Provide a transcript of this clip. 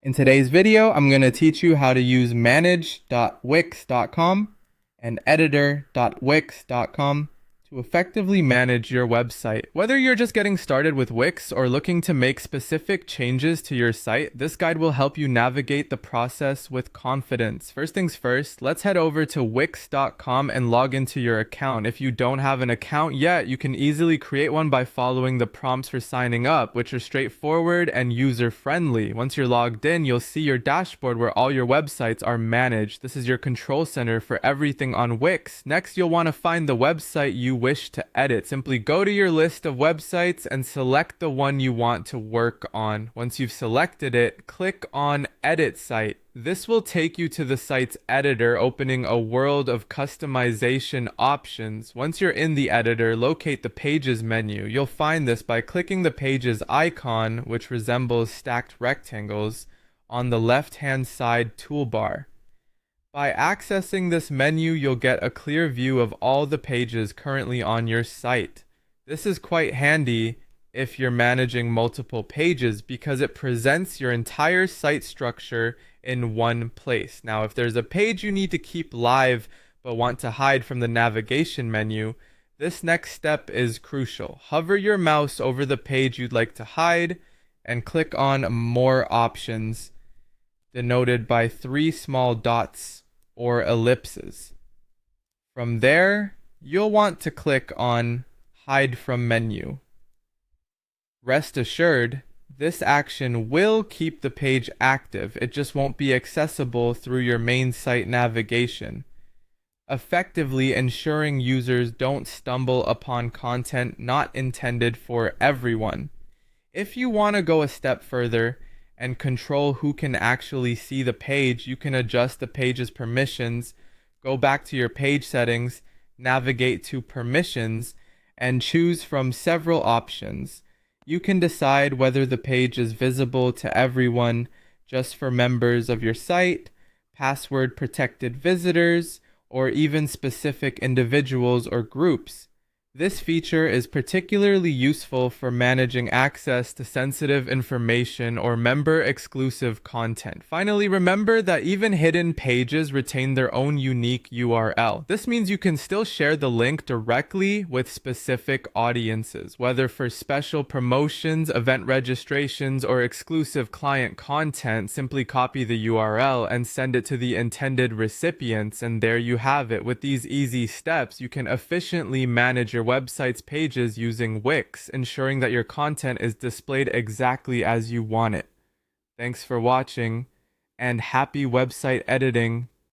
In today's video, I'm going to teach you how to use manage.wix.com and editor.wix.com to effectively manage your website. Whether you're just getting started with Wix or looking to make specific changes to your site, this guide will help you navigate the process with confidence. First things first, let's head over to wix.com and log into your account. If you don't have an account yet, you can easily create one by following the prompts for signing up, which are straightforward and user-friendly. Once you're logged in, you'll see your dashboard where all your websites are managed. This is your control center for everything on Wix. Next, you'll want to find the website you wish to edit. Simply go to your list of websites and select the one you want to work on. Once you've selected it, click on Edit Site. This will take you to the site's editor, opening a world of customization options. Once you're in the editor, locate the Pages menu. You'll find this by clicking the Pages icon, which resembles stacked rectangles, on the left-hand side toolbar. By accessing this menu, you'll get a clear view of all the pages currently on your site. This is quite handy if you're managing multiple pages because it presents your entire site structure in one place. Now, if there's a page you need to keep live but want to hide from the navigation menu, this next step is crucial. Hover your mouse over the page you'd like to hide and click on More Options, denoted by 3 small dots or ellipses. From there, you'll want to click on Hide from Menu. Rest assured, this action will keep the page active. It just won't be accessible through your main site navigation, effectively ensuring users don't stumble upon content not intended for everyone. If you want to go a step further and control who can actually see the page, you can adjust the page's permissions, go back to your page settings, navigate to permissions, and choose from several options. You can decide whether the page is visible to everyone, just for members of your site, password protected visitors, or even specific individuals or groups. This feature is particularly useful for managing access to sensitive information or member-exclusive content. Finally, remember that even hidden pages retain their own unique URL. This means you can still share the link directly with specific audiences, whether for special promotions, event registrations, or exclusive client content. Simply copy the URL and send it to the intended recipients, and there you have it. With these easy steps, you can efficiently manage your website's pages using Wix, ensuring that your content is displayed exactly as you want it. Thanks for watching, and happy website editing.